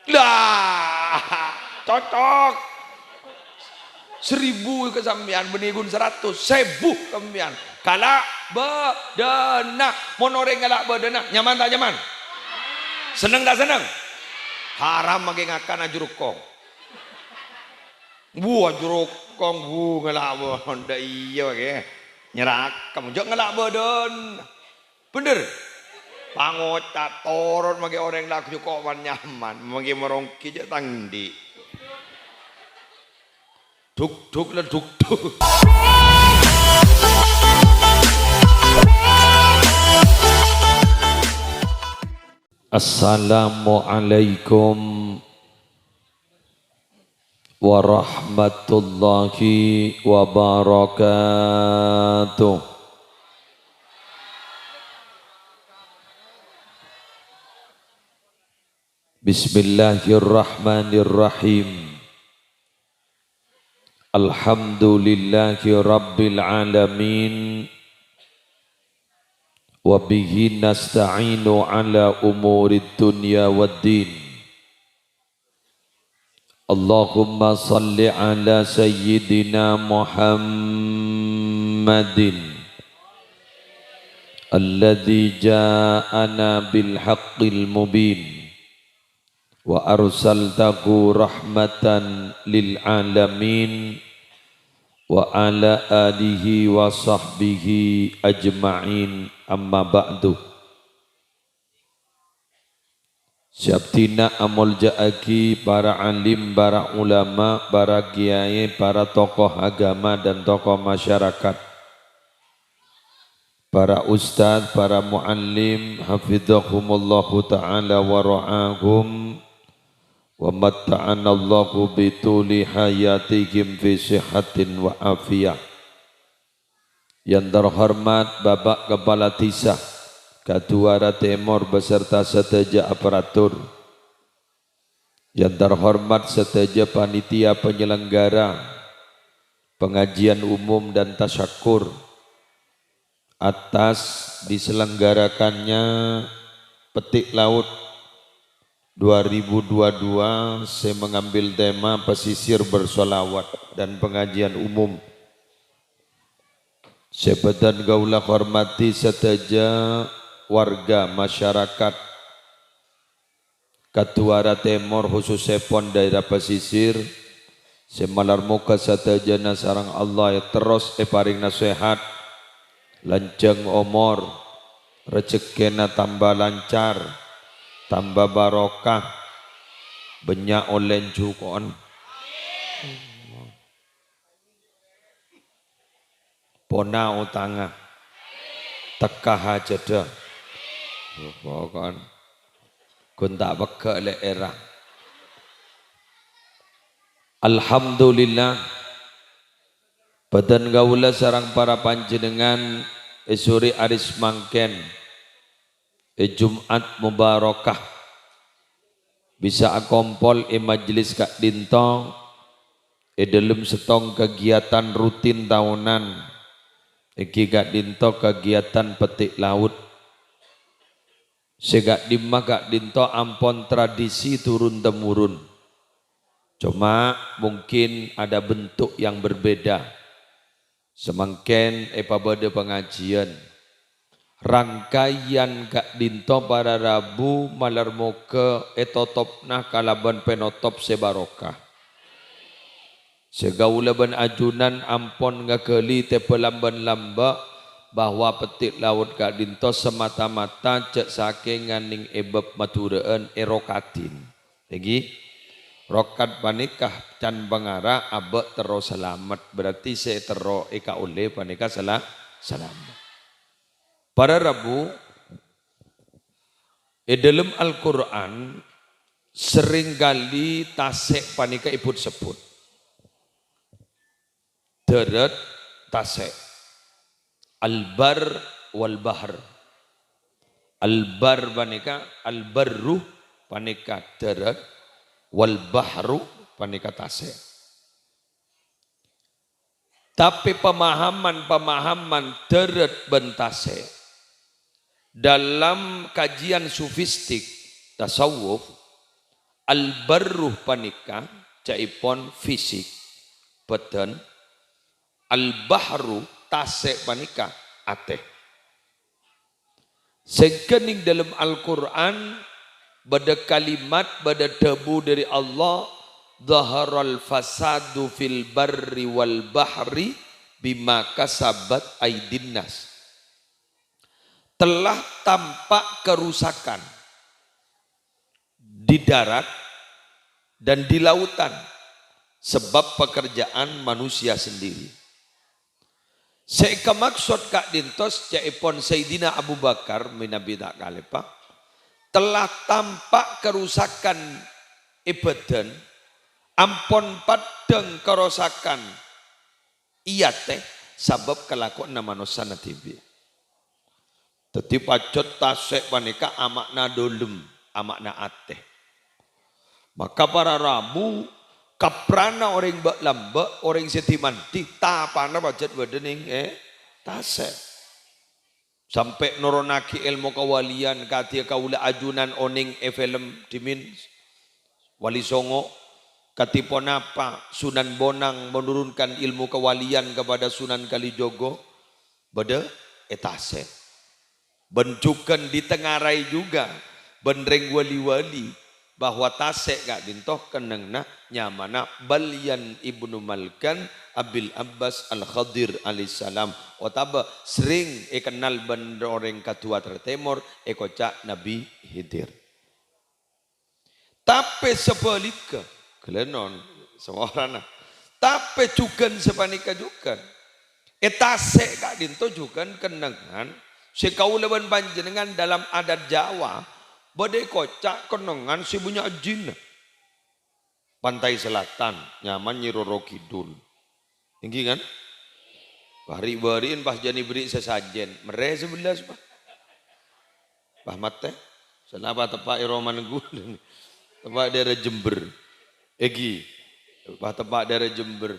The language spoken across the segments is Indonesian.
Lah, cocok. 1000 kesampian benigun 100, 1000 kesampian. Kalak bedena, monoreng kalak bedena, nyaman tak nyaman? Seneng tak seneng? Haram mage ngakan ajurukong. Ajurukong ngalak bedena iya ge. Nyerakam jok ngalak bedena. Bener? Pangocat toron mage orang lak kok nyaman, mage merongki je tangdi. Duk lah duk. Assalamualaikum warahmatullahi wabarakatuh. Bismillahirrahmanirrahim. Alhamdulillahi rabbil alamin. Wa bihi nasta'inu ala umurid dunya waddin. Allahumma salli ala sayyidina Muhammadin alladhi ja'ana bil haqqil mubin wa arsaltahu rahmatan lil alamin wa ala alihi wa sahbihi ajma'in amma ba'du. Syabtina amul ja'aki para alim, para ulama, para kiai, para tokoh agama dan tokoh masyarakat, para ustadz, para muallim, hafidhahumullahu ta'ala wa ra'ahum wa matta'anallahu bituli hayatihim fi sihatin wa afiyah. Yang terhormat Bapak Kepala Desa Kaduara Timur beserta seteja aparatur, yang terhormat seteja panitia penyelenggara pengajian umum dan tasyakur atas diselenggarakannya Petik Laut 2022. Saya mengambil tema pesisir bersolawat dan pengajian umum. Sepedan gaulah hormati seteja warga masyarakat Katuara Timur khususnya pon daerah pesisir. Semalar muka seteja nasarang Allah ya terus paring nasihat, lanceng umur, rezekina tambah lancar, tambah barokah, banyak olen cukon. Pona utanga, tekah aja dah. Pokoknya, guntak peka le era. Alhamdulillah, badan gaula sarang para panjenengan esuri aris mangken. Jumat mubarakah bisa akompol majlis Kak Dinto dalam setong kegiatan rutin tahunan iki Kak Dinto kegiatan petik laut segak dimah Kak Dinto ampon tradisi turun temurun, cuma mungkin ada bentuk yang berbeda. Semangken pada pengajian rangkaian Kak Dinto para Rabu malar moke etotopna kalaban penotop sebarokah. Segaulaban ajunan ampon ngakeli tepelamban lamba bahwa petik laut Kak Dinto semata-mata cek saking nganing ebab maturaan erokatin. Lagi rokat panikah can bangara abek terus selamat, berarti saya tero eka oleh panikah selamat. Para Rabu, dalam Al-Quran seringkali tasek panika ibut sebut. Darat tasek. Al-bar wal bahr. Al-bar panika, al-barru panika darat, wal bahru panika tasek. Tapi pemahaman darat bentase dalam kajian sufistik tasawuf Al-barruh panika caipon fisik badan. Al-bahru tasek panika ateh. Sekening dalam Al-Quran bada kalimat bada debu dari Allah, zaharal fasadu fil barri wal bahri bima kasabat aidin nas. Telah tampak kerusakan di darat dan di lautan sebab pekerjaan manusia sendiri. Saya maksud kak dintos jaipon Sayyidina Abu Bakar minabi tak kalepa telah tampak kerusakan ibadan ampon padeng kerusakan iya teh sebab kelakuan manusia natibi. Tadi pacot tasek panika amakna dolem amakna ateh. Maka para rabu kaprana orang bak lamba orang setimanti tapana pacet badening tasek. Sampai nuronaki ilmu kawalian katia kaula ajunan oning film dimin Wali Songo katipon apa Sunan Bonang menurunkan ilmu kawalian kepada Sunan Kalijogo bade etase bencukan di tengarai juga benreng wali-wali bahwa tasek gak dintoh kenengna nyamana Balyan Ibnu Malkan Abil Abbas Al-Khadir alaihissalam otaba sering kenal bandoreng katua tertemor ekoca Nabi Hidir. Tapi sebaliknya kelenon semua orang tapi juga sepanika juga etase gak dintoh juga kenengan sekaulaban panjenengan dalam adat Jawa badai kocak kenengan si punya jin pantai selatan nyaman Nyiroro Kidul tinggi kan bari-bariin pas jani beri sesajen mere 11 Pak mate senapa tepak iroman gulung tepak daerah Jember egi tepak daerah Jember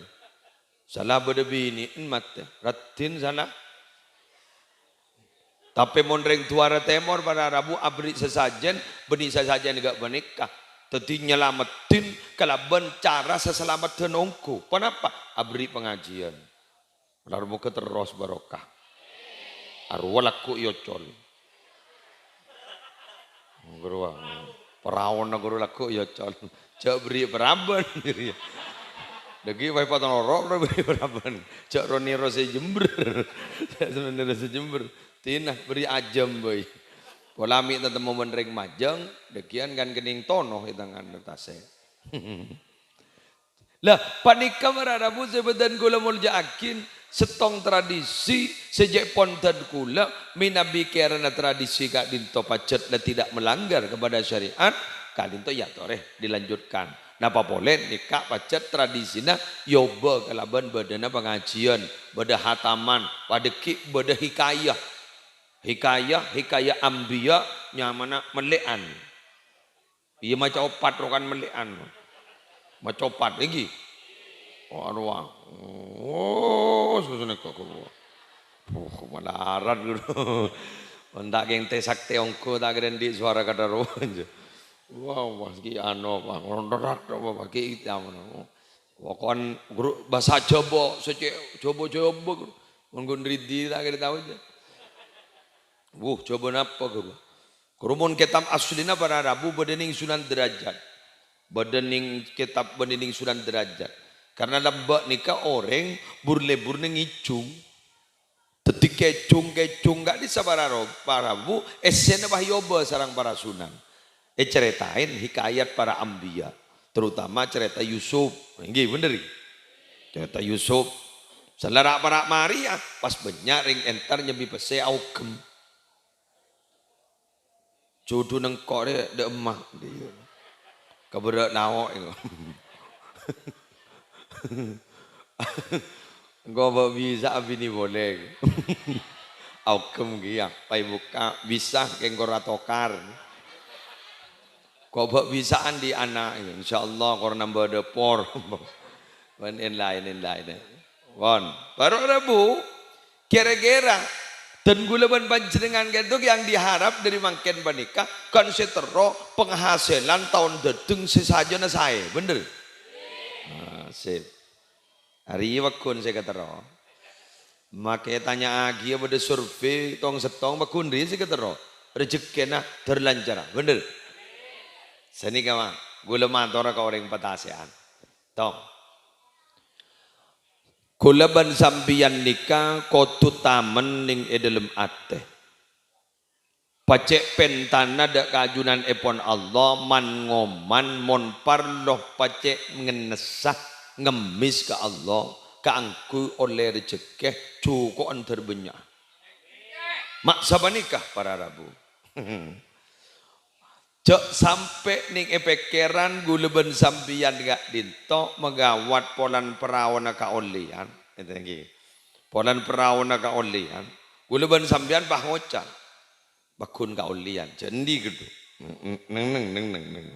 salah bade bini mate ratin sana tapi monreng tuara temor pada Rabu abri sesajen benih sesajen gak menikah tadi nyelamatin kalaban cara seselamat tenongku kenapa abri pengajian lalu muka terus barokah arwalaku yocol guru perawan guru laku yocol cak beri peraban dagi wai potong lorok beri peraban cak roni rose Jember sebenarnya rose Jember tinah beri ajam boy polami tentang memenring majang dekian kan kening tonoh hitangan tase lah panika mararabu sebedan kula mulja akin setong tradisi sejak pontan kula minabi karena tradisi kak dinto pacet lah tidak melanggar kepada syariat kak dinto ya toreh dilanjutkan napa boleh nikah pacet tradisinya yoba kalaban badana pengajian bada hataman wadeki bada hikayah ambiya nyamana melean iya macam opat rokan melean macam opat lagi aduh susah kok malaran dulu entak yang tesak teongko tak keren di suara kata rohan wow pasti ano pak rondorat apa pakai hitam wakon guru bahasa Jawa secek Jawa menggun ridi tak kira tahu aja coba napa guru kerumun kitab aslina para Rabu badening Sunan Derajat badening kitab badening Sunan Derajat karena lembak nikah orang burlebur ning icung teti kecung gak di sabara para Rabu esena bahyoba sarang para sunan ceritain hikayat para ambiya terutama cerita Yusuf nggih bener cerita Yusuf selera para Maria pas banyak ring entar nyebi pese augem jodoh neng kore de emah dia keberak nawok engko bisa bini boleh augem giyak pai buka bisa kengko ratokar kok bisaan di anak insyaallah kor nambah depor lain won baru Rabu kira-kira Dan gulaban panjenengan gitu yang diharap dari mangken panika kan setero penghasilan tahun dedeng sesajana saya, bener? Nah, sip. Hari wakun saya ketero. Makanya tanya agi pada survei tong setong bakun dia saya ketero. Rezekina terlancar, bener? Seni kawan, gula mantora kau orang patasean. Tong. Kulaban sambian nikah kotu tamen ning edelem ate. Pacek pentana dak kajunan epon Allah man ngoman mon parloh pacek ngenesah ngemis ke Allah keangku oleh rezeki cukup terbenyak. Mak sabanikah para rabu. Cek sampai ning epekeran guleben sambian gak dinto megawat polan perawana kaolian itu lagi polan perawana kaolian guleben sambian bahngocan bakun kaolian jendi gitu neng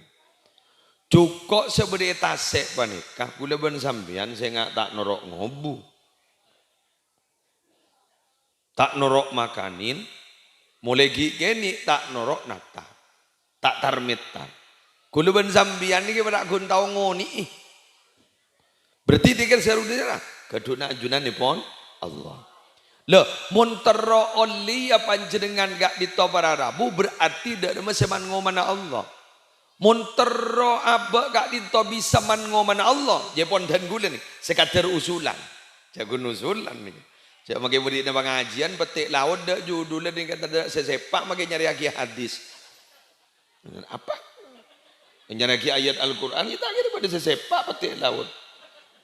cukup sebede tasek panikah guleben sambian saya nggak tak norok ngobu tak norok makanin mulai gini tak norok nata tak tarmitan. Kuluban sambian ini kepada kun tahu ngoni. Berarti tiga serudahnya keduna ajunan nipon Allah. Loh, montero oli ya panjenengan gak ditobara rabu berarti tidak seman ngomana Allah. Montero apa gak ditobi saman ngomana Allah. Jepon dan gula nih sekadar usulan. Jagun usulan nih. Jangan makai murid pengajian petik laut dak judulnya nih kata sesepak makai nyari lagi hadis. Apa? Menyeraki ayat Al-Quran kita akhirnya pada sesepak petik laut.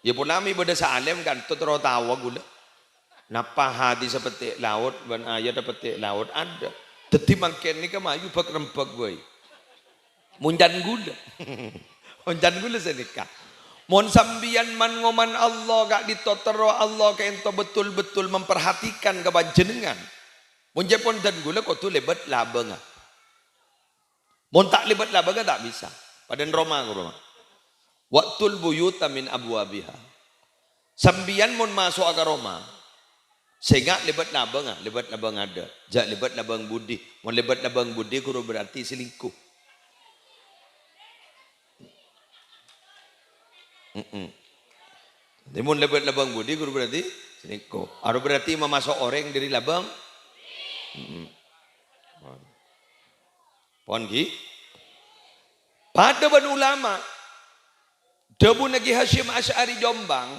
Ya pun nami pada salem kan terus tawa gula. Napa hadis petik laut dan ayat petik laut ada. Teti makin ni kemayu pak rempek boy. Munjan gula. Munjan gula senikah. Mon sambian man ngoman Allah gak ditotero Allah ke ento betul-betul memperhatikan kebanjenengan. Munjepon dan gula kau tu lebat labeng. Mon tak libat labaga tak bisa. Padan Roma. Waktul buyuta min abwabiha. Sambian mon masuk ke Roma. Sehingga libat labang ada. Jak libat labang budi. Mon libat labang budi kuro berarti selingkuh. Mon libat labang budi kuro berarti selingkuh. Aru berarti memasuk orang dari labang. Pongi pada ban ulama debu nagi Hashim Asy'ari Jombang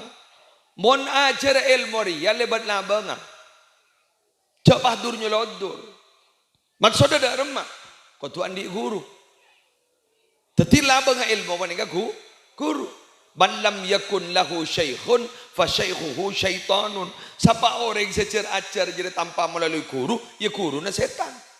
mon ajar ilmu ya lebat labangan cak bahdur nyolodur maksudnya ada remak kau tuan di guru teti labangan ilmu panika guru man lam yakun lahu syaikhun fa syaikhuhu syaitanun siapa orang secer ajar jadi tanpa melalui guru ya guru na setan.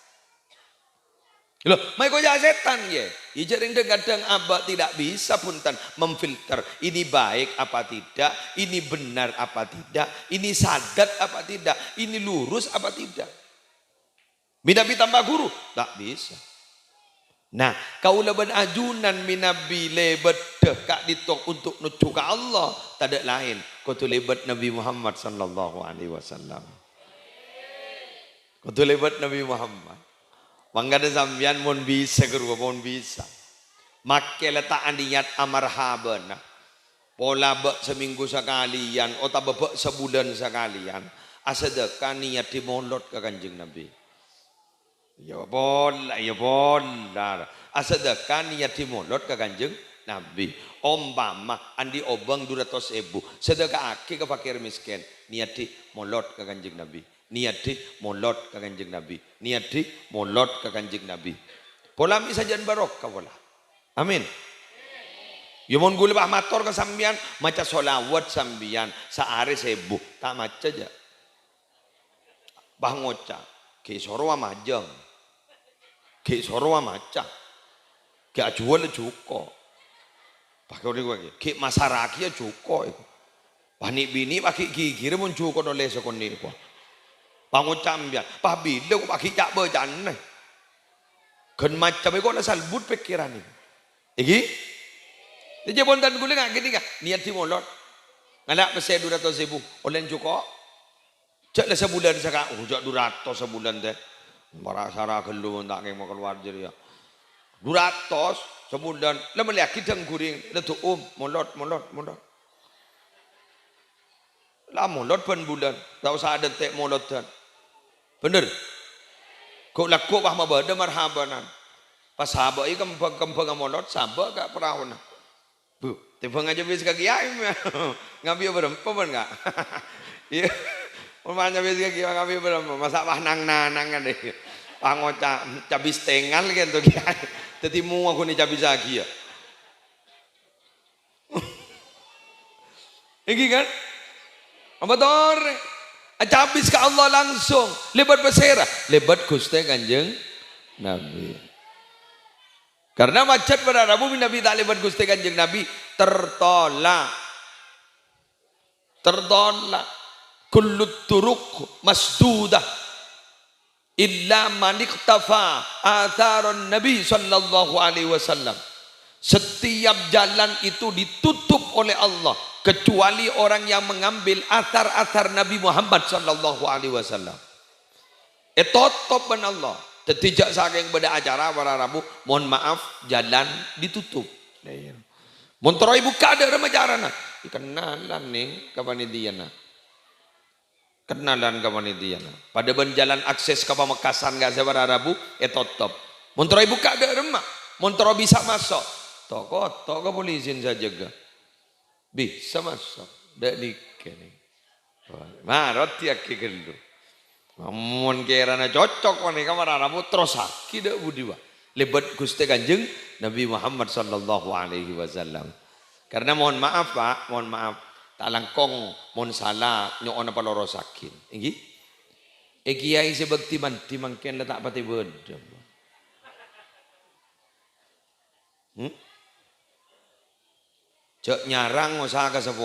Loh, mai kau jadi setan ya. Ijar yang kadang abah tidak bisa punten memfilter ini baik apa tidak, ini benar apa tidak, ini sadat apa tidak, ini lurus apa tidak. Minabi tambah guru tak bisa. Nah, kau leban ajunan minabi lebat kak ditok untuk nuju ke Allah, tak ada lain. Kau tu lebat Nabi Muhammad sallallahu alaihi wasallam. Kau tu lebat Nabi Muhammad. Mangga sambian mon bisa guru mon bisa. Make letak niat amarhaban. Pola bek seminggu sekalian, atau bek sebulan sekalian. Asedekah niat dimolot ke Kanjeng Nabi. Ya bola. Asedekah niat dimolot ke Kanjeng Nabi. Umpama andi obang 200.000. Sedekah ke fakir miskin. Niat dimolot ke Kanjeng Nabi. Niati molot ke Kanjeng Nabi. Niati molot ke Kanjeng Nabi. Pola mi sajan barokah pola. Amin. Yomon gula bah mator ke sambian maca solawat sambian sehari 1000 tak maca aja. Bah ngoca ke sorwa majeng. Ke sorwa maca. Ke ajual cuko. Pakai orang gua ke masaraki cuko. Pani bini pakai gigi mun cuko oleh sekoni ko. Pangucam biar, pak bila aku pakai cak berjan nih, kan macam itu nak salbut pikiran ini, iki, dia bontan gula nggak gini nggak, niat dimolot, ngalak pesai 200.000, oleh cukup, Cek lah sebulan sekarang, jak 200 sebulan teh. Para sara gelu tak ngeng mau keluar jadi ya. 200 sebulan. Lah melihat kita guring, lah tu molot. Lah molot pen bulan, tak usah ada tek molotan. Bener. Kau laku bah mabada marhabanan. Pas sahabat ini kempang molot, sahabat gak perahu na. Bu, tiba aja bisa kaki ayam ya. Ngambil berapa pun enggak? Iya. Umumnya bisa kaki ngambil berapa? Masa bah nang kan deh. Pangoca cabis tengal kan tuh kiai. Jadi mu aku nih cabis lagi ya. Iki kan? Apa tore? Cabis ke Allah langsung. Lebat beserah. Lebat Gusti Kanjeng Nabi. Karena macet pada Rabu Nabi tak lebat Gusti Kanjeng Nabi tertolak. Kullu turuq masdudah illa man iqtafa atharon Nabi sallallahu alaihi wasallam. Setiap jalan itu ditutup oleh Allah kecuali orang yang mengambil athar-athar Nabi Muhammad sallallahu alaihi wasallam. Tutup ben Allah. Tidak saking beda acara para Rabu, mohon maaf jalan ditutup. Montroi buka ada remajarana. Kenalan nih kapanitiana. Kenalan kapanitiana. Pada ben jalan akses ke Pamekasan gak para Rabu, tutup. Montroi buka ada remak. Montroi bisa masuk. Toko polisi saja gak. Bisa masuk. Dak dikene. Marot tiak kegelu. Amun kerana cocok nih kamar Arabu terus tidak budiwa lebat Gusti Kanjeng Nabi Muhammad sallallahu alaihi wasallam. Karena mohon maaf Pak, mohon maaf tak langkong mohon salah nyoon apa loro sakit. Iki kiai sebekti manti mangken letak pati beda. Cek nyarang usaha ke 10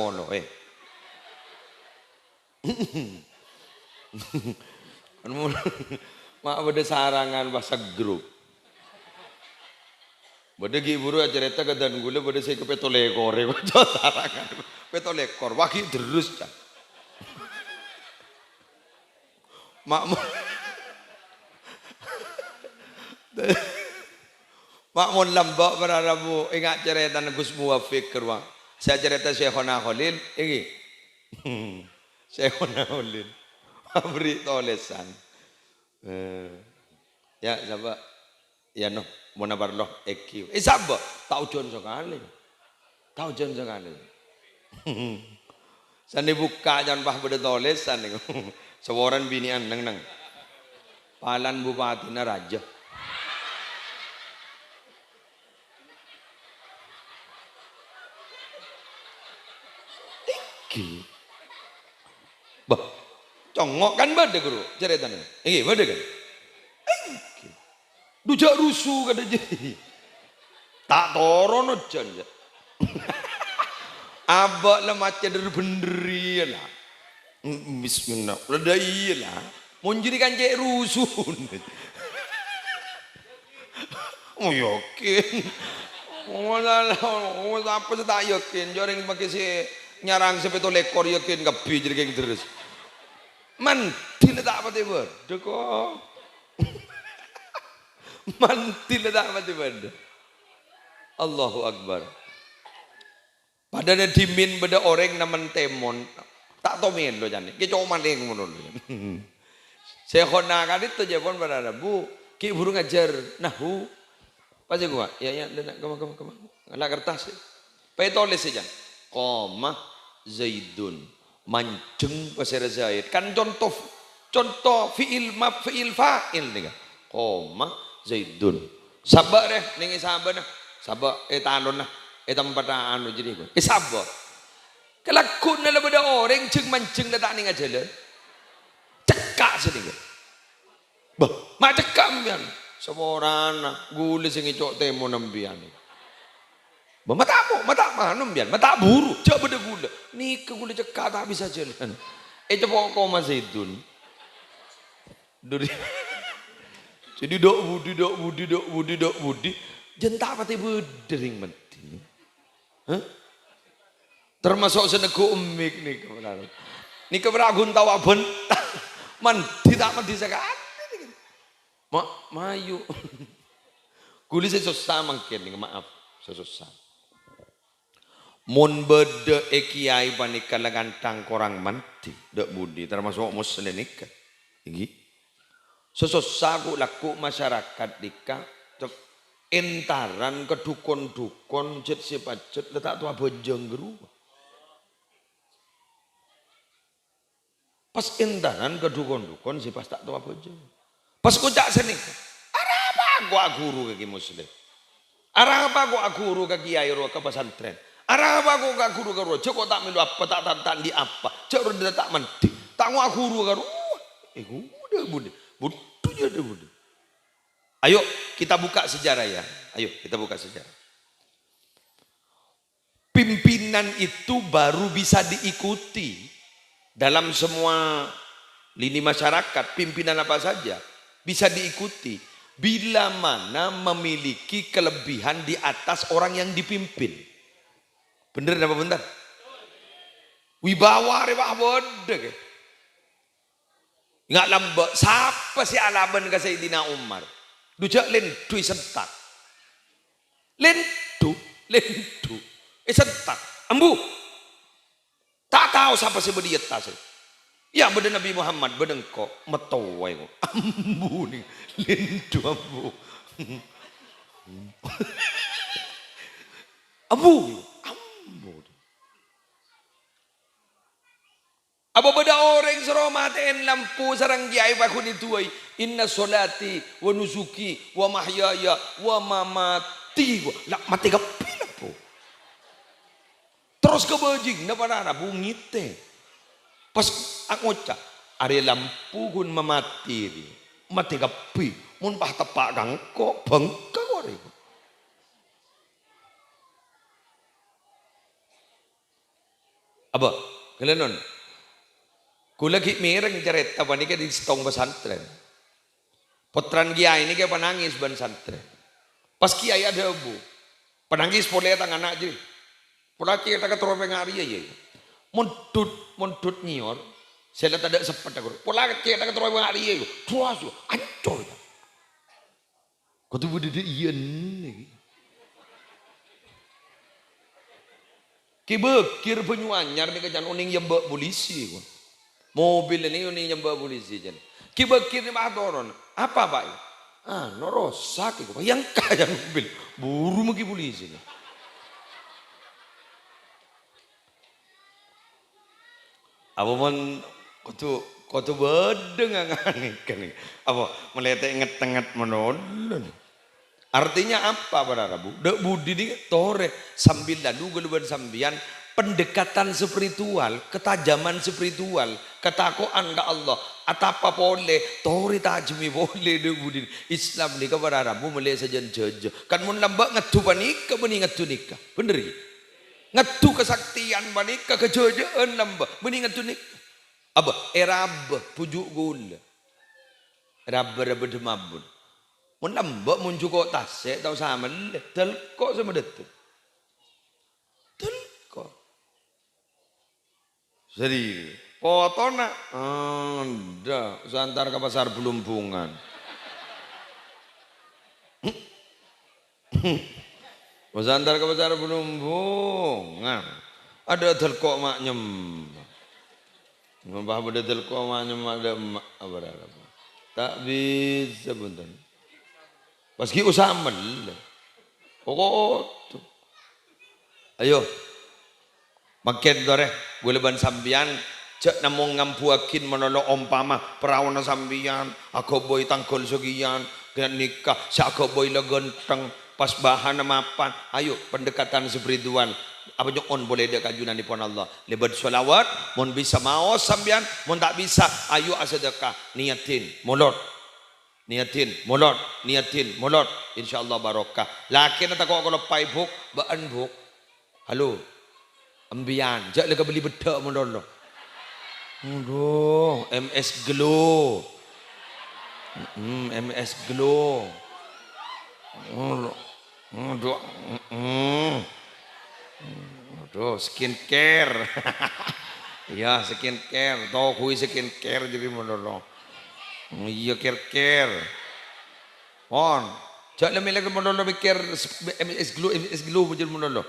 mak beda sarangan bahasa grup beda giburu cerita ke dan gula beda saya ke petolekor sarangan petolekor waki terus dah mak mon lambak pada Rabu ingat cerita Gus Muwafiq kerwa saya cerita Syekhona Khalil ini Syekhona Khalil beri tolesan ya siapa ya no mau nabar loh eki siapa tahu jon sekali sani buka jangan bah beda tolesan nih sewaran binian neng palan bupati na raja eki bah congok kan bade guru ceritanya ini bade kan dujak rusuh kada jadi tak torono jan abak lah macam dari benderi lah bismillah udah iya lah mau jadi kan cek rusuh oh yakin oh apa sih tak yakin joreng pakai si nyarang sepeda lekor yakin kapi jadi kayak terus mantil tak apa tiba deko mantil tak apa tiba Allahu Akbar padahal dimin beda orang naman temon tak tomen lo jani kita cuma maling menurut saya konakan itu jawab pada Bu ki buru ngajar nahu pasti gua ya kemana nggak kertas pay tulis saja koma zaidun mancung pasir zaid kan contoh fiil maf fiil fa'il nih koma zaidun sabar deh nih sabar nah sabar talon nah tempat anu jadi gua sabar kelakun dalam beda orang ceng mancung dah tak nih ngajalan cekak sedikit bah mak cekak mbian seorang gule sing cok temo nambian mata mana biar mata buru coba beda gula nih ke gula cekak tak bisa jalan coba koma zaitun dari jadi dok budi jentak pati bedering mati termasuk senego umik nih kebenaran nih keberagun tawa ben Mandi tak mandi sekali. Mayu. Kuli sesusah mungkin, maaf, sesusah. Mun bede kiai panika legantang korang mandi, dek budi termasuk muslim nikah. Iki. Sesusah ku laku masyarakat dika entaran ke dukun-dukun jet sipacet letak tua bojong geru. Pas entaran ke dukun-dukun si pas tak tua bojong. Pas kucak seni. Arah apa gua guru ke muslim? Arah apa gua guru ke kiai ro ke pesantren? Arah apa gua guru ke ro? Cok tak milu apa tak di apa? Cok udah tak mandi. Tak gua guru ke ro. Udah budi. Butuhnya deh budi. Ayo kita buka sejarah ya. Ayo kita buka sejarah. Pimpinan itu baru bisa diikuti dalam semua lini masyarakat. Pimpinan apa saja bisa diikuti bila mana memiliki kelebihan di atas orang yang dipimpin. Bener apa benar? Wibawa rewah bodek. Nggak lambak. Siapa si alaban ke Sayyidina Umar? Dujak lendu sentak. Lendu. Sentak. Ambu. Tak tahu siapa si bediet tas. Ya beda Nabi Muhammad bedengko metowai. Ambu nih. Lendu ambu. Ambu. Apa beda orang suruh matiin lampu sarang kiai pakun ituai. Inna solati wa nusuki wa mahyaya wa mamati. Lah mati kapil po. Terus kebajing na para bungite. Pas aku cak ari lampu kun mamati. Mati kapi. Mun pah tepak gangko bangka ore. Apa? Kalian kula ki mireng cerita panika di setong pesantren. Potran kiai ini kayak penangis ban santren. Pas kiai ada bu, penangis boleh tangan aja. Pola kiai tak keterope ngari ya. Mundut nyior. Saya lihat ada sepet aku. Pola kiai tak keterope ngari ya. Terus ancol. Kau tuh bude iya nih. Kibekir penyuanyar nih kejan uning yang bak polisi. Mobil ini nyembah polisi jen. Kibekir ni mahdoron. Apa pak? Norosak itu. Yang kaya mobil. Buru magi polisi. Apa man kau tu bedeng kan? Apa melihat nget menolun. Artinya apa para Rabu? Dek budi ni tore sambil lalu geluban sambian. Pendekatan spiritual, ketajaman spiritual, ketakwaan ke Allah. Atapa boleh, tori tajmi boleh debudin. Islam ni kepada Rabu mulai saja jejak. Kan mun lambak ngatu panika, bening ngatu nikah. Bener ya? Ngatu kesaktian panika, kejejaan lambak, bening ngatu nikah. Apa? Erab, pujuk gula. Rab demabun. Mun lambak mun cukup tasek, tahu sama le. Telkok sama detu. Jadi foto nak anda santar ke pasar Belumbungan. Santar ke pasar Belumbungan. Ada telkok mak nyembah. Ngembah pada telkok mak nyembah ada mak apa. Tak bisa buntan. Paski usaha mel. Pokok tu. Ayo. Makin dore, boleh ban sambian, cek namong ngampuakin menolong ompama perawan sambian, aku boy tangkol segian, dan nikah, si aku boy legenteng, pas bahan mapan, ayo pendekatan spiritual, apa on boleh dia kajunan di pon Allah, lebat sholawat, mon bisa mau sambian, mon tak bisa, ayo asedekah, niatin, molot, insyaallah barokah. Lakin tak kau kalau paibuk, baan buk, halo. Ambian, jak lega beli bedak mondolo. Aduh, MS Glow. MS Glow. Aduh, skincare. Ya skincare, toh kui skincare jadi menurut. Iya care. On. Jak lami lagi menurut mikir MS Glow jadi menurut.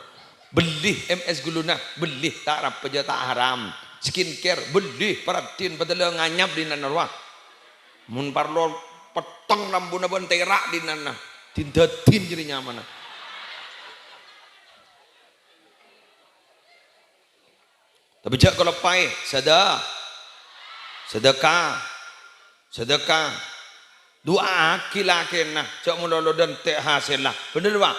Beli MS Glow nah, beli tak apa aja tak haram. Skincare beli perhatiin padahal nganyap di nanarwa. Mun parlo peteng lambuna ban terak di nana. Tindatin jadi nyaman. Tapi jak kalau pai sedekah doa kilaken nah cak mulolo dan teh hasil lah bener pak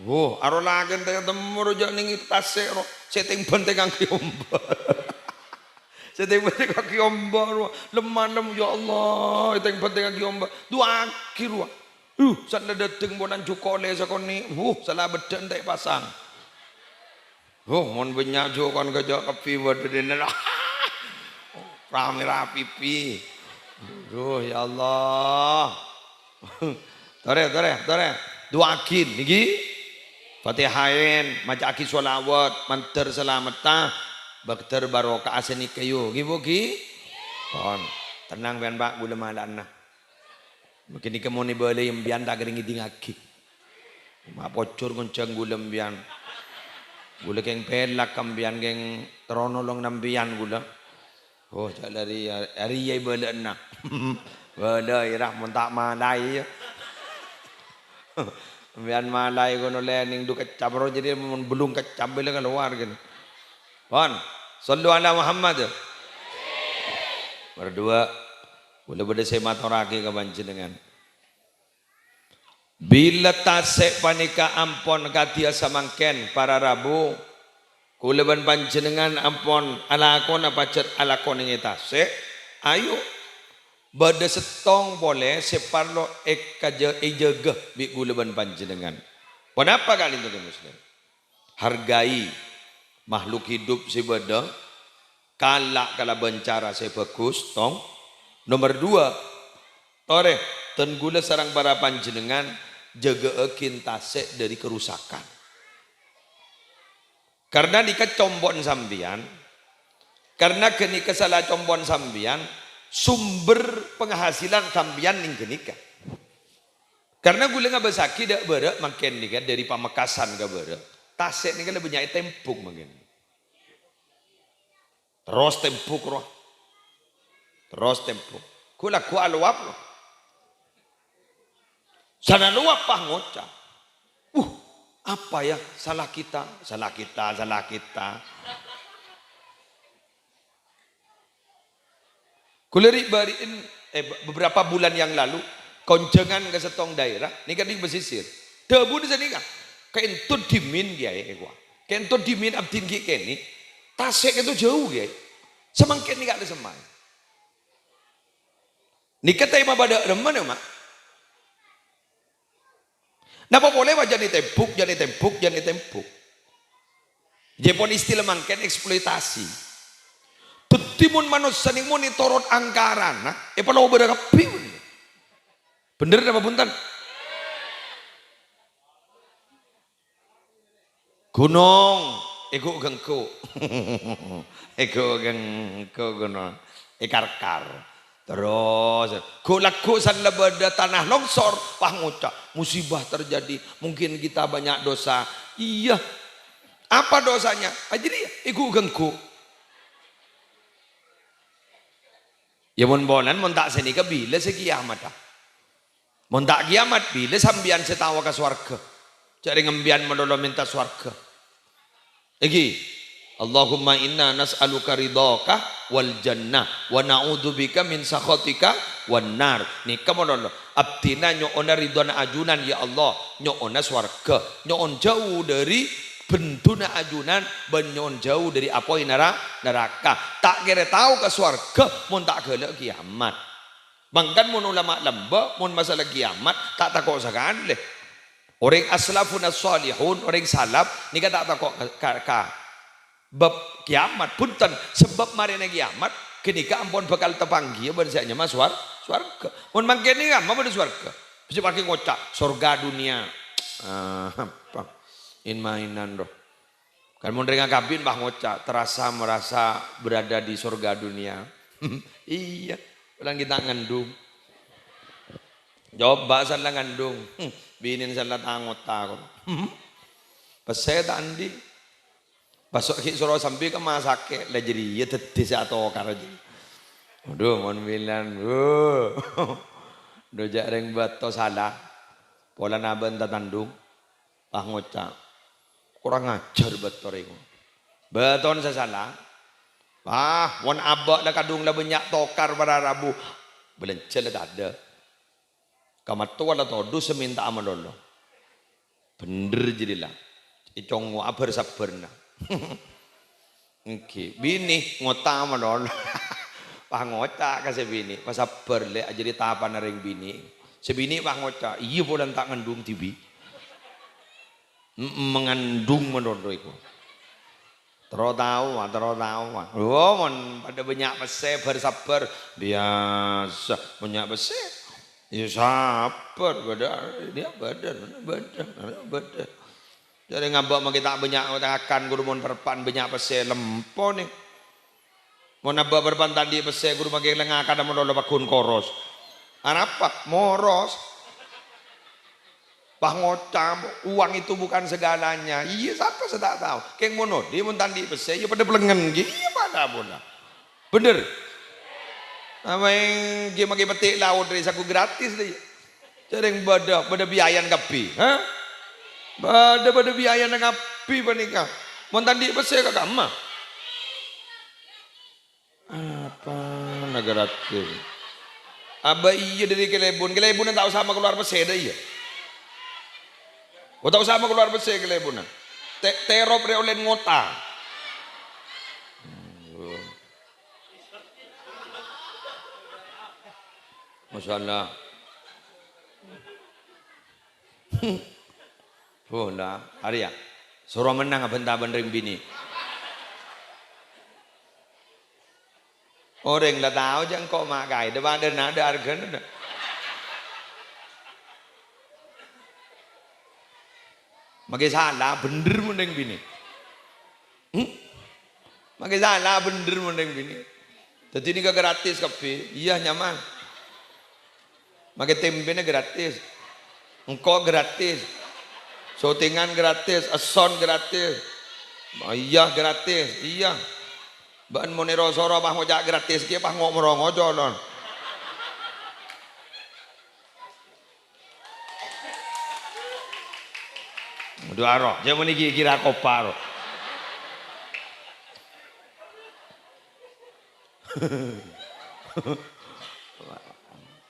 oh aro lagen teh temur jak ning tase ro setting benteng kang kiomba setting benteng kang kiomba lemah ya Allah setting benteng kang kiomba doa kirua sana dateng bonan cukole sakoni salah beden teh pasang mon banyak jo kon gajak kapi wadene rame pipi. Duh ya Allah. Tore. Duakin niki. Fatihain, maca aki sholawat, manter selamata, bakter barokah aseni kayu. Nggih ki? Kon. Tenang pian Pak, gula malana. Mungkin iki muni bale mbian tak gering ngidingake. Ma pocor gonceng gula mbian. Gula keng pelak kambian keng tronolong nambian gula. Oh jalari hari yai bela nak. Bela irah mun tak malai. Bian malai kono lening du kecap ro jadi mun belum kecap bela keluar kan. Pon, sallu ala Muhammad. Berdua boleh beda semat orake ka panjenengan. Bila tasek panika ampon katia samangken para rabu kuleban panjenengan ampon alakon apa cet alakon yang tasek ayo bada setong boleh separlo ekaja ejaga bi kuleban panjenengan. Kenapa kali itu muslim? Hargai makhluk hidup si bada kalak kala bencara saya bagus tong. Nomor 2 tore tenggula sarang para panjenengan jaga ekin tasek dari kerusakan. Karena dika combon sambian, karena kini kesalah combon sambian, sumber penghasilan sambian ning kenika. Karena gula nggak besaki dak berak makin nika dari Pamekasan ke berak, tasek nika lebih nyai tempuk makin. Terus tempuk roh, terus tempuk. Kula luap roh. Sana luap pah ngocah. Apa ya salah kita. Kuleri bariin beberapa bulan yang lalu konjengan ke setong daerah ini kan di pesisir. Debu di sini kan kentut dimin dia ya gua. Kentut dimin abdin ki keni tasek itu jauh ya. Semangken ini gak ada semang. Nikah tema pada remen ya mak. Napa boleh wajah ditempuk. Jepon istilah mangken eksploitasi. Tetimun manusia ning monitorot angkaran, nah, kalau berapa piun. Bener apa punten? Gunung, ego gengko, gunung, ekar-kar. Terus kulaku san lebeda tanah longsor pah ngucap musibah terjadi mungkin kita banyak dosa. Iya apa dosanya jadi iku gengku ya mun bonan mun tak senika bila sekiamat mun tak kiamat bila sambian setawa ke swarga cari ngembian menolong minta swarga iki Allahumma inna nas'aluka ridhaka wal jannah wa na'udzubika min sakhatika wan nar. Nika mono abdina nyoona ridhona ajunan ya Allah, nyoona swarga, nyoon jauh dari bentuna ajunan, ben nyoon jauh dari apoi neraka. Tak kira tahu ke swarga mun tak gelek kiamat. Mangkan mun ulama lamba mun masalah kiamat tak takok sakale. Orang aslafun as-salihun, orang salaf nika tak takok ka bab kiamat punten sebab marina kiamat kenika ampun bakal tepanggi bersanya mas swarga mun mangkene kan mau swarga bisa pakai ngocak surga dunia apa in mainan roh Kan mun ring kabin bah ngoca terasa merasa berada di surga dunia. Iya, ulang kita ngandung. Jawab bahasa lah ngandung. Binin salah tangot takut. Peset andi. Pasok ki suro sambil ke masake lah jadi ya tedis atau karaji. Aduh mon bilang, dojak ring bato salah. Pola naban tatandung. Ah ngoca. Kurang ajar betul ring. Beton sasalah. Mon abak lah kadung lah banyak tokar pada Rabu. Belencel lah tak ada. Kamat tua lah todu seminta aman dulu. Bener jadilah. Icong abar sabarna. Oke, bini ngota aman dulu. Pah ngota kasih bini. Pas sabar le jadi tahapan ring bini. Sebini pah ngota. Iya bulan tak ngandung tibi. Mengandung menurut itu. Terus tahu. Oh, mon pada banyak pese bersabar biasa banyak pese. Ya sabar dia badan. Jadi ngabak mau kita banyak akan guru mon perpan banyak pese lempo nih. Mau nabak perpan tadi pese guru magi lengakan mau lo bakun koros. Apa? Moros. Bah ngocam, uang itu bukan segalanya. Iya, siapa saya tak tahu. Keng mono, dia mun tandi pese, ya pada belengen gitu, iya pada bola. Bener. Apa yang dia pakai petik laut dari saku gratis deh. Jadi yang pada biaya ngapi, hah? Pada biaya ngapi panika. Mun tandi pese kakak mah. Apa negara gratis? Aba iya dari kelebun tak usah sama keluar pese dah iya. Oh tak usah sama keluar pese kelebun. Terop re oleh ngota. Masalah. Lah, hari ya. Suruh menang benta ring bini. Orang lah tahu jangan kok makai, depan ada harga. Makai salah bener mending bini. Makai salah bener mending bini. Jadi ini gak gratis kape, iya nyaman. Makai tempenya gratis, engkau gratis, syutingan gratis, ason gratis, iya gratis, iya. Ban monero soro bah ngojak gratis, dia bah ngomong ngojolon. Dua roh, jangan ini kira kopar.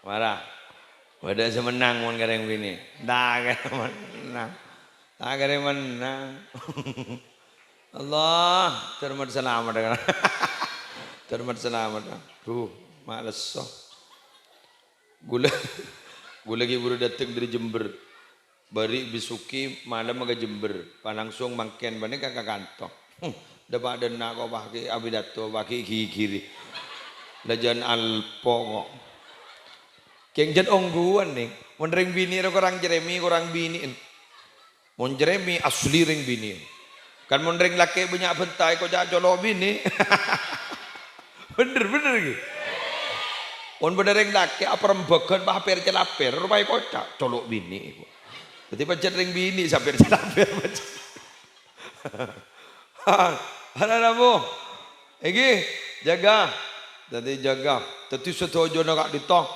Marah, wadah semenang mon kareng bini, tak menang, Allah, terima selamat dengan, terima selamat. Males so. Gula lagi baru datang dari Jember. Bari bisuki malam agak Jember, langsung mangken bani kakak kantong. Dapat ada nak kau pakai abidato pakai kiri, lajan alpo kok. Keng jan ongguan nih, mondring bini orang Jeremy orang bini, mon Jeremy asli ring bini. Kan mondring laki banyak bentai kau jak jolo bini. Bener gitu. Mon benereng laki apa rembegan bah per celaper, rupai kocak colok bini. Jadi pacar ring bini sampai celaper pacar. Ada namo, egi jaga, jadi jaga. Tetapi setuju nak ditong,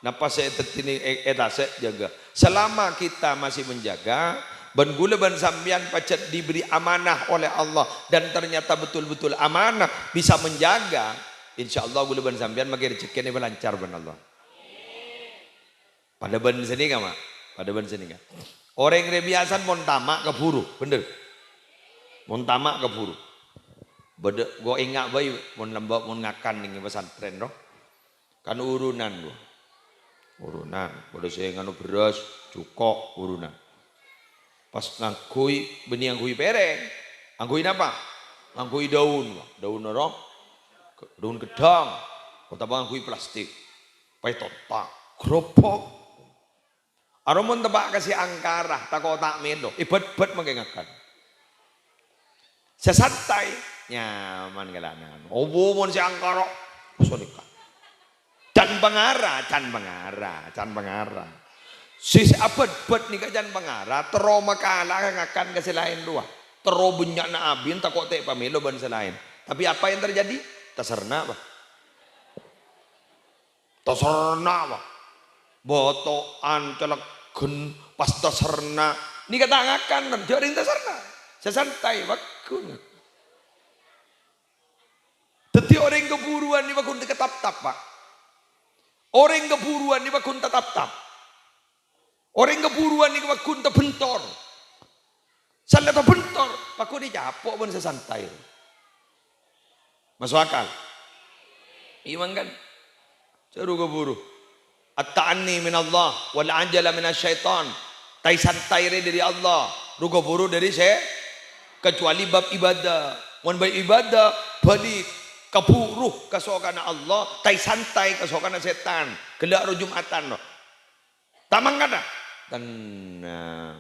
napa saya tetini etase jaga. Selama kita masih menjaga, ban gula ban sambian pacar diberi amanah oleh Allah dan ternyata betul-betul amanah bisa menjaga. Insya Allah gula ban sambian makin rezeki ini lancar ban Allah. Pada ban sini kan mak? Pada ban sini kan? Orang yang biasa mon tamak keburu, bener. Mon tamak keburu. Beda, gua ingat bayi mon lembab mon ngakan nih pesantren roh. Kan urunan gua. Urunan, pada saya nganu beras, cukok urunan. Pas ngangkui benih ngangkui pereng, ngangkui apa? Ngangkui daun roh. Daun gedang, kota bang kui plastik, pai totak, keropok. Aromon tebak kasih angkara, tak kau tak mendo, ibat mengengakan. Sesantai nyaman kalanan. Obo mon si angkara. Sonika. Can Bangara, Can Bangara, Can Bangara. Sis apa bet nih Can Bangara, tero makala ngakan ke selain dua. Tero banyak na abin takut te pamilo ban selain. Tapi apa yang terjadi? Taserna apa? Taserna apa? Botoan celegen pas taserna. Ini kata ngakan dan jaring taserna. Sesantai wakun. Teti orang keburuan ni bakun ketap-tap pak. Orang keburuan ni bakun tetap-tap. Orang keburuan ni bakun terbentor. Salah terbentor, bakun ni capok pun sesantai. Masuk akal? Iman kan? Seru keburu. At-ta'anni min Allah wal anjala min syaitan. Tai santai dari Allah, rugo buru dari saya. Kecuali bab ibadah. Wan bab ibadah balik kaburuh kasokana Allah, tai santai kasokana setan. Kelak ro Jumatan no. Tamang kada? Tenang.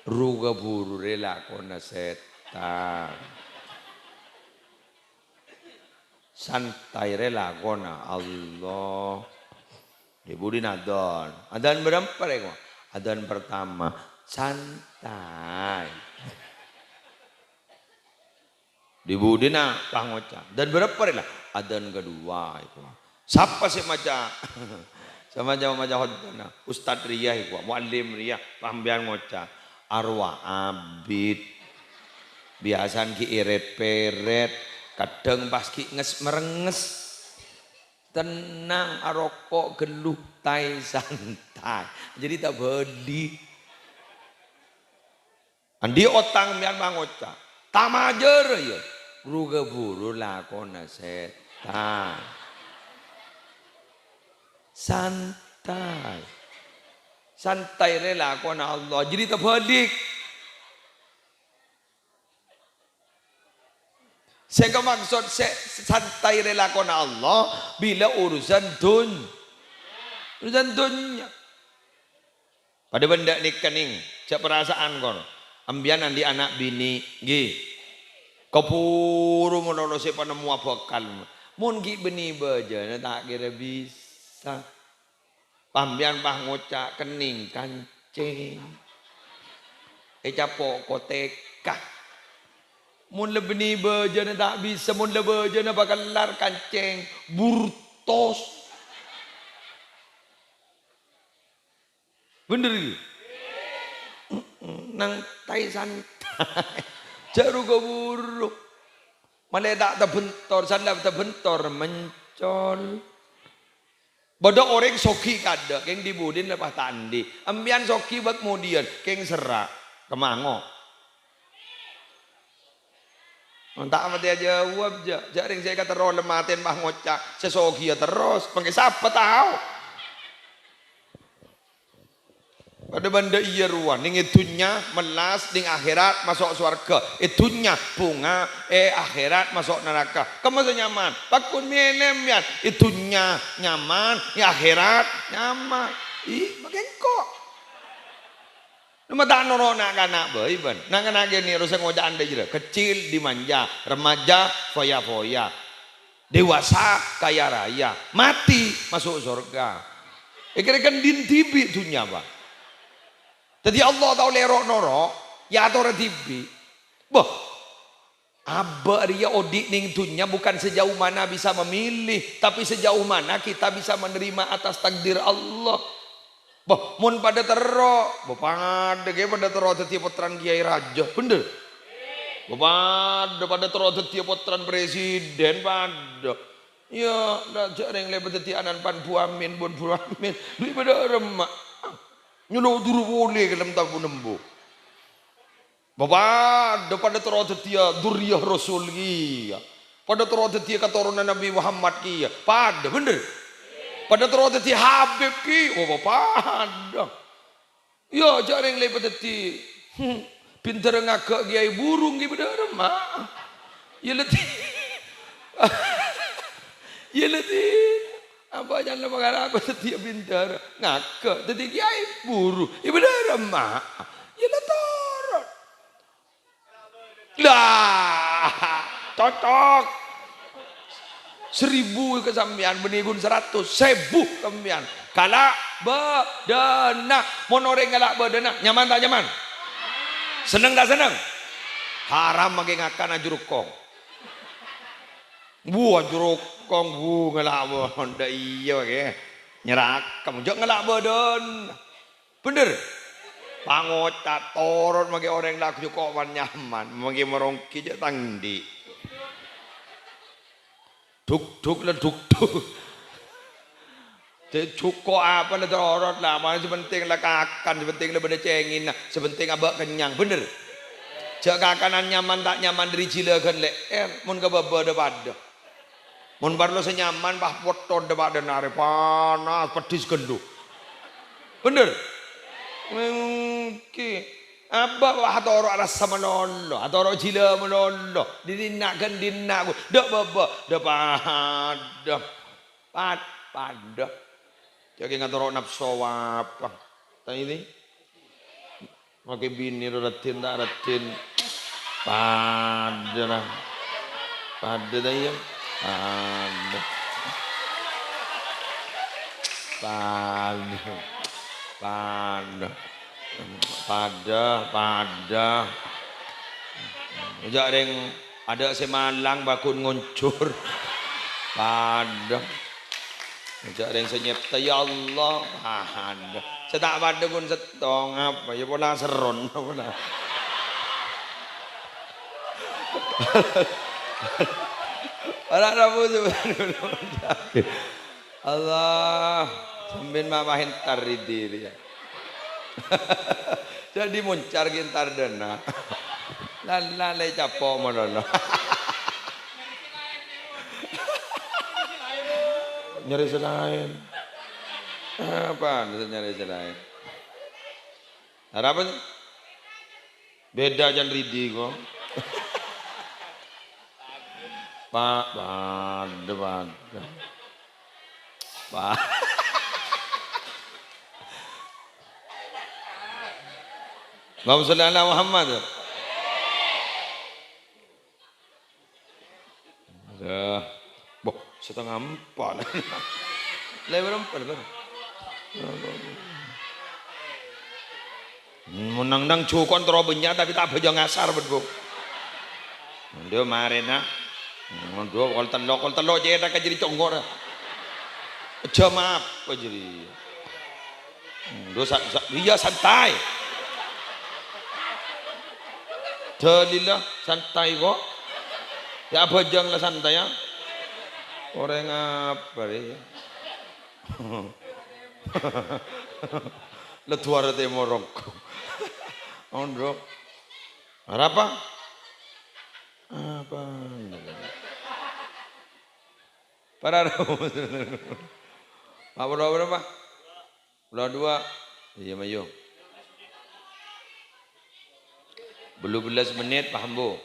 Rugo buru rela kona setan. Santai rela kona Allah. Dibudin adon. Adon berapa ya? Adon pertama santai. Dibudin pangoca. Dan berapa ya? Adon kedua itu. Siapa sih maca? Sama hodana. Ustadz Riyah itu, muallim Riyah, pambian ngoca. Arwah abid. Biasan ki iret peret, kadang pas ki nges merenges. Tenang arokok geluh tai santai. Jadi tak beli. Andi otang mian mangoca. Tamajer ya. Ruga buru lakona setan. Santai. Santai rela kona Allah. Jadi tak balik. Saya maksud santai rela kona Allah bila urusan dunia. Pada benda ni kening, cak perasaan kon. Ambian andi anak bini, gi. Kapuru monono se panemu bakal. Mun gi beni beja tak kira bisa. Pambian pah ngocak kening kancing. Capok kotekah. Mun lebeni beja tak bisa, mun lebeja bakal lar kancing burtos. Bener gitu? Nang tai santai. Jaru keburu. Malah tak terbentor, sandal terbentor mencol. Bodoh orang soki kada, keng dibudin lepas tandi. Ambian soki buat kemudian, keng serak, kemango. Tak amat dia jawab je. Jaring saya kata roh lematin mah ngocak, sesoki ya terus. Pakai siapa tahu? Pada benda iya ruan, ning itunya melas, ning akhirat masuk surga. Itunya bunga, akhirat masuk neraka. Kamu nyaman? Pakun mienem ya. Itunya nyaman, akhirat nyaman. Ih, makin kok. Nama tak norona kanak boy ban. Nang kanak ni harus ngojaan deh jera. Kecil dimanja, remaja foya-foya, dewasa kaya raya, mati masuk surga. Ikan dintibi itunya pak. Jadi Allah tahu lerok norok, ya atau retibi. Boh, abah dia odik ning dunia bukan sejauh mana bisa memilih, tapi sejauh mana kita bisa menerima atas takdir Allah. Boh, mun pada terok, boh pada pada terok setiap putran kiai raja, bener. Boh pada terok setiap putran presiden pada. Ya, raja yang lebat setiap anan pan buamin, bon buamin, daripada remak. Nyuruh dulu boleh ke dalam tabu nembu. Bapak, pada terus setia duriyah Rasul kia. Pada terus setia keturunan Nabi Muhammad kia. Pada bener. Pada terus setia Habib kia. Oh pada. Ya jarang lepas setia. Pintar ngagak kiai burung kia bener mah. Ya letih. Ya letih. Apa jangan mengarah aku setiap pintar ngakak jadi kiai buru ibu benar mak ya letor Lah, cocok. 1000 kesambian benigun 100, 1000 kesambian. Kalak bedena, monoreng kalak bedena, nyaman tak nyaman? Seneng tak seneng? Haram makin ngakan ajurukong. Bu ajurukong bu ngelak beda iya ke. Nyerakam jok ngelak beden. Bener? Pangot tak torot makin orang lak cukup nyaman, makin merongki je tangdi. Duk lah duk. Cukup apa lah terorot lah, mana sepenting lah kakan, sepenting lah benda cengin, sepenting abak kenyang, bener. Cak kakanan nyaman tak nyaman dari cilakan leer, mun ke baba depada. Mun barlo senyaman bah foto depada nare panas pedis gendu. Bener. Mungkin abah wah toro rasa menoloh, toro cila menoloh, dinakan dinaku, dak baba, dak pada. Jadi ngatoro nafsu apa? Tanya ini, makai bini ratin tak ratin, pada tanya, pada. Ujak ring ada semalang bakun nguncur, pada. Ujak ring senyepta ya Allah, pada. Setak pada pun setong apa ya pola seron pola. Orang Rabu tu Allah sambil mamahin tari diri. Jadi muncar gintar dana. Lala capo monono. Nyari selain. Apa nyari selain? Harapan beda jangan ridi kok. Pada. Allahumma sholli ala Muhammad. Boh, setengah 4. Lebar 4 lebar. Menang-nang cukon terobenya tapi tak bejo ngasar bedbu. Dia marena. Dua kol telok je tak jadi conggor. Jam apa jadi? Dia santai. Dalilah santai kok. Ya apa jangan santai ya? Orang apa ya? Letuar temorok. Ondro. Apa? Apa? Para apa berapa? Belah 2. Iya mayo. Belum 11 menit paham bu?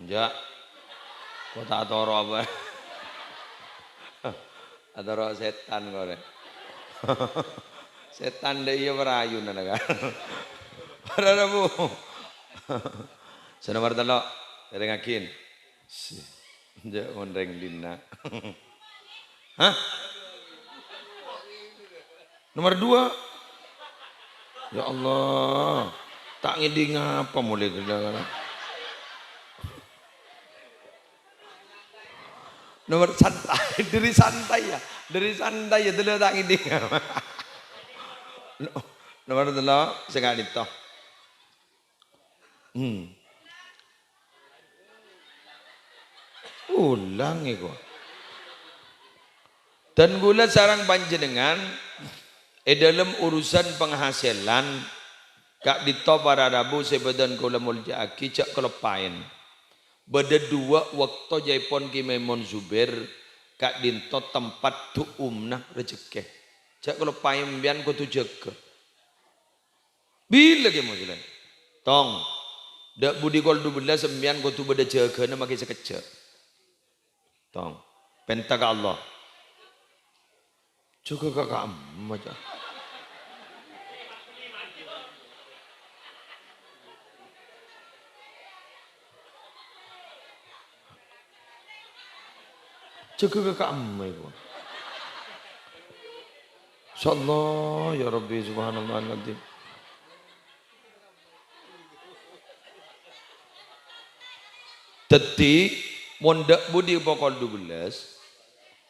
Ya, kau tak toro apa? Atoro setan kau deh. Setan deh iya merayu nana kan. Ada bu. Senomor telok, rengakin. Jauh mondeng dina. Hah? Nomor 2. Ya Allah, tak ngiding apa mulai kerja. Nomor santai, dari santai ya, dulu tak ngiding. Nomor telok, saya nggak ditoh. Ulang itu. Dan gula sarang panjenengan dalam urusan penghasilan kak dito para rabu sebadan kula mulja aki cak kelepain. Beda 2 waktu jaipon ki Memon Zubair kak dinto tempat tu umnah rezeki. Cak kelepain bian ko tu jaga. Bila ke masalah? Tong. Dak budi kol 12 sembian ko tu beda jaga na makin sekejap. Tong. Pentaka Allah. Juga kakak aja. Juga kakak itu. Insyaallah ya Rabbi subhanallah aladzim. Teti mondak budi pokol 12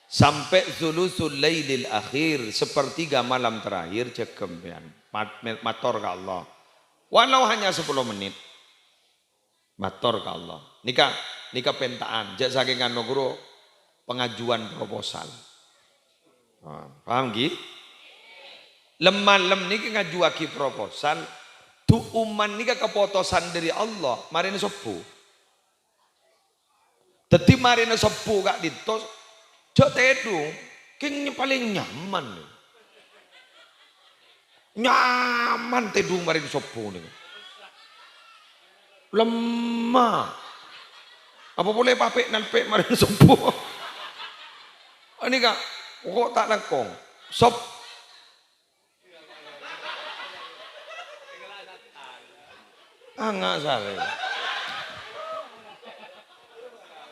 sampai zulusul lailil akhir sepertiga malam terakhir cekempian mator ke Allah walau hanya 10 menit mator ke Allah nikah pentaan jak saking anu guru pengajuan proposal paham Ki lem niki ngajuaki proposal tu uman nika keputusan dari Allah marine sepuh teti marine sepuh gak ditos jok tedu king paling nyaman tedu marine sepuh nih lemah apa boleh papek nalpek marine sepuh ini kak kok tak langkong sop enggak salah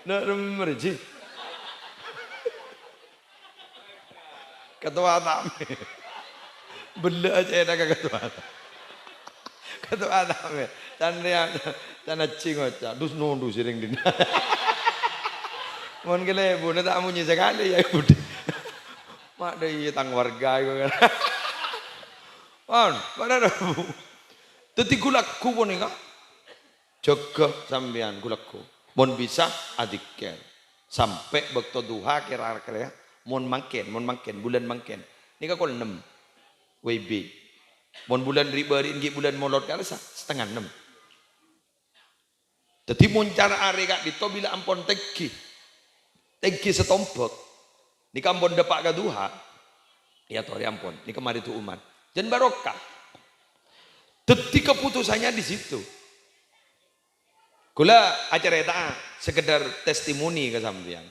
nak merji ketua tame bela aja ada ketua tame dan cingoca dus nundu sering dina mon kele bune tak munyi sekali ya budi mak dei tang warga iku kan on pada bu dadi gulaku pun nika jaga sampean gulaku mon bisa adikken sampai bekto duha kira-kira mon mangken bulan mangken nika kol 6 WB mon bulan riba ringgit bulan molot kala setengah 6 dadi mon cara are kak dito bila ampon tegi setompok nika ampon depak ka duha ya tori ampon nika mari tu umat dan barokah dadi keputusannya di situ. Kula acara eta sekedar testimoni ke sampean.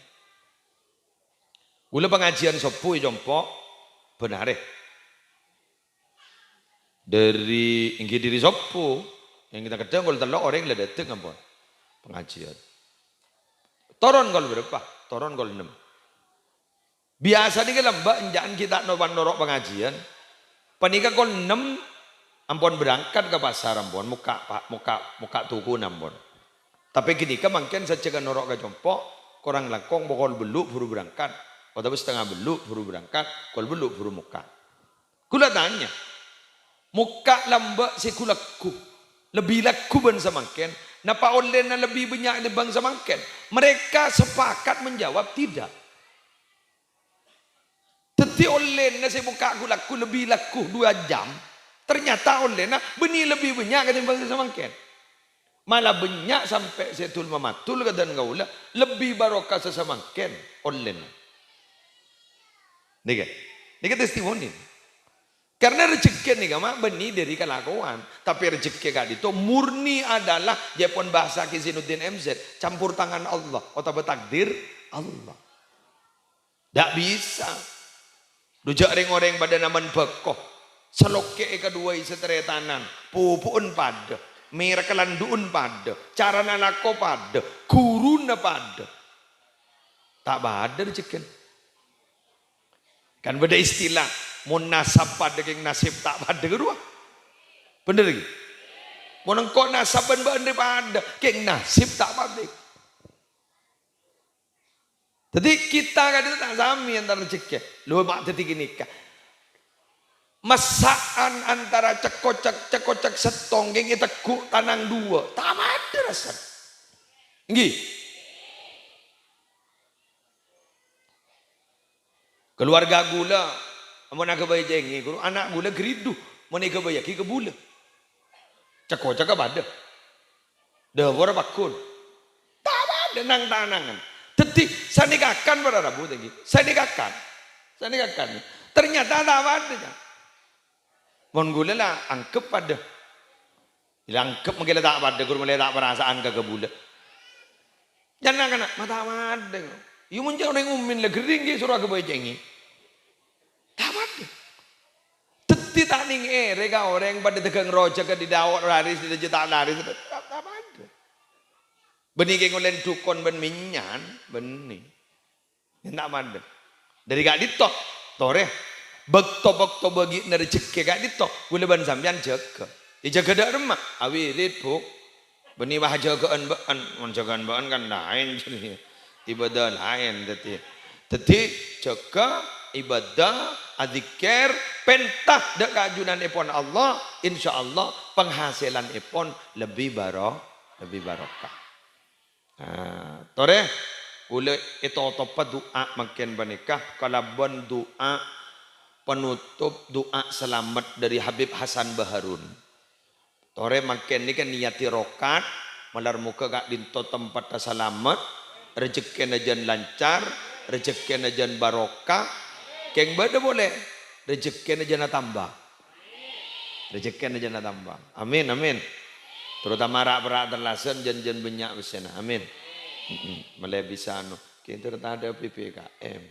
Kula pengajian sepuh jompo benar dari inggih diri sepuh yang kita kadang kalau telok orang lah dateng ampun pengajian. Toron kalau berapa? Toron kalau 6. Biasa nih kalau mbak jangan kita norok pengajian. Panika kalau 6 ampun berangkat ke pasar ampun muka tuku ampun. Tapi gini kan mungkin saja norok ke jompo korang langkong bokol beluk buru berangkat atau setengah beluk buru berangkat kol beluk buru muka kula tanya muka lambak si kulaku lebih laku bangsa mangken napa oleh na lebih banyak di bangsa mangken mereka sepakat menjawab tidak teti oleh na si muka kulaku lebih laku 2 jam ternyata oleh na benih lebih banyak ketimbang bangsa mangken malah banyak sampai setul mamatul dan gaula lebih barokah sesamangken online. Nika testimoni. Karena rezeki nih mak benih dari kelakuan, tapi rezeki gak itu murni adalah Jepun bahasa Kizinuddin MZ campur tangan Allah atau bertakdir Allah. Tak bisa. Dujak orang pada naman bekoh, seloke kedua seteretanan, pupun pada. Merkelanduun pada, cara nanako pada, kuruna pada, tak pada rezeki. Kan beda istilah, mau nasab pada keng nasib tak pada kedua, bener lagi. Mau nengkok nasab dan benda pada, keng nasib tak pada. Jadi kita kan itu tak sami antara rezeki. Lu mak detik nikah. Masaan antara cekocak setong geng teku tanang 2 tak ada rasa nggih keluarga gula amun nak bayi jengi guru anak gula geridu mun ke bayi ki ke bula cekocak ka bada dawar bakul tak ada nang tanangan detik sanikakan pada rabu tadi sanikakan ternyata tak ada mon gula lah angkep pada angkep mungkin tak pada guru mulai tak perasaan ke gula jangan mata ada you muncul orang umin lah gering surah ke bayi jengi tak tak ning reka orang pada tegang roja ke di dawat laris di juta laris tak ada. Benih ke ngolen dukun ben minyan benih. Tak ada. Dari gak ditok tore bekto bagi rezeki gak ditok gula ban sampean jaga. Dijaga dak remak awirit bu. Benih wah jagaan baan, menjagaan baan kan lain jadi. Ibadah lain tadi jaga ibadah adzikir pentah dak kajunan ipon Allah insyaallah penghasilan ipon lebih barokah. Tore ule itu topat doa makin bernikah kalau bon doa penutup doa selamat dari Habib Hasan Baharun. Tore makin ni kan niati rokat malar muka gak dinto tempat selamat rezeki najan lancar rezeki najan barokah keng beda boleh rezeki najan tambah rezeki najan tambah amin amin terutama rak terlasan jen banyak besena amin mulai bisa anu kita ada PPKM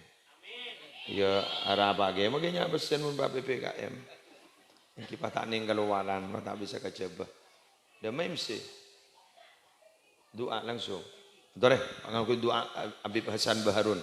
ya arah bagi makanya besen pun PPKM kita tak ning keluaran tak bisa kecebah damai mesti doa langsung Dore, aku doa Habib Hasan Baharun.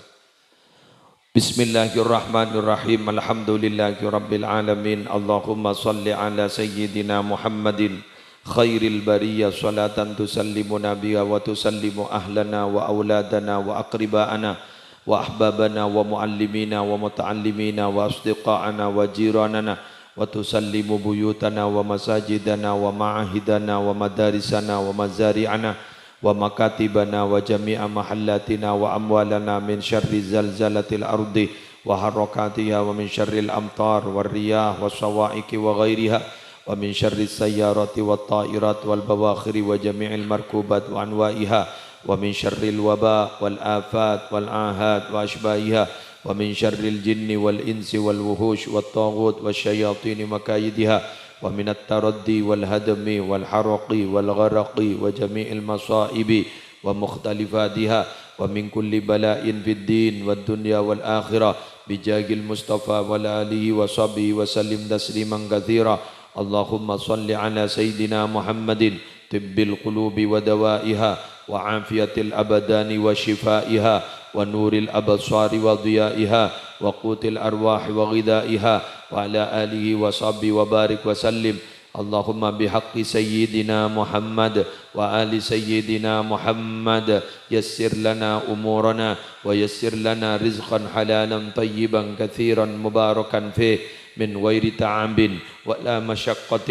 Bismillahirrahmanirrahim. Alhamdulillahirabbil alamin. Allahumma shalli ala sayyidina Muhammadin khairil bariyah salatan tusallimu nabiyya wa tusallimu ahlana wa auladana wa aqribaana wa ahbabana wa muallimina wa muta'allimina wa asdiqaana wa jiranana wa tusallimu buyutana wa masajidana wa ma'ahidana wa madarisana wa mazari'ana wa makatibana wa jami'a mahallatina wa amwalana min syarri zalzalatil ardi wa harakatiha wa min syarril amtar wa riyah wa sawaiki wa ghairiha wa min syarri sayyarati wa ta'irat wal bawakhiri wa jami'il markubat wa anwa'iha wa min syarril waba wal afat wal ahad wa ashbahiha wa min syarril jinni wal insi wal wuhush wat taghut wasyayatini makayidiha ومن التردي والهدم والحرق والغرق وجميع المصائب ومختلفاتها ومن كل بلاء في الدين والدنيا والآخرة بجاه المصطفى والآله وصحبه وسلم تسليما كثيرا اللهم صل على سيدنا محمد طب القلوب ودوائها وعافية الأبدان وشفائها ونور الأبصار وضيائها وقوت الأرواح وغذائها وعلى آله وصحبه وبارك وسلم اللهم بحق سيدنا محمد وآل سيدنا محمد يسر لنا أمورنا ويسر لنا رزقا حلالا طيبا كثيرا مباركا فيه من غير تعب ولا مشقة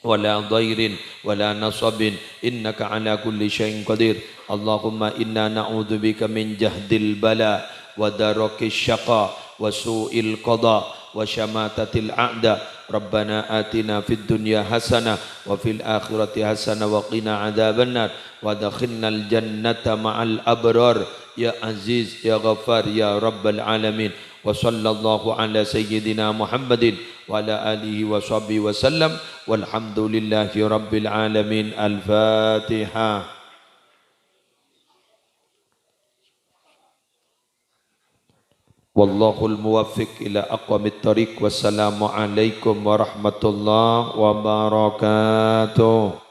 ولا ضير ولا نصب إنك على كل شيء قدير اللهم إنا نعوذ بك من جهد البلاء ودرك الشقاء وسوء القضاء وشماتة الأعداء ربنا آتنا في الدنيا حسنة وفي الآخرة حسنة وقنا عذاب النار وادخلنا الجنة مع الأبرار يا عزيز يا غفار يا رب العالمين وصلى الله على سيدنا محمد وعلى آله وصحبه وسلم والحمد لله رب العالمين الفاتحة Wallahul muwaffiq ila aqwamit thariq. Wassalamu alaikum warahmatullahi wabarakatuh.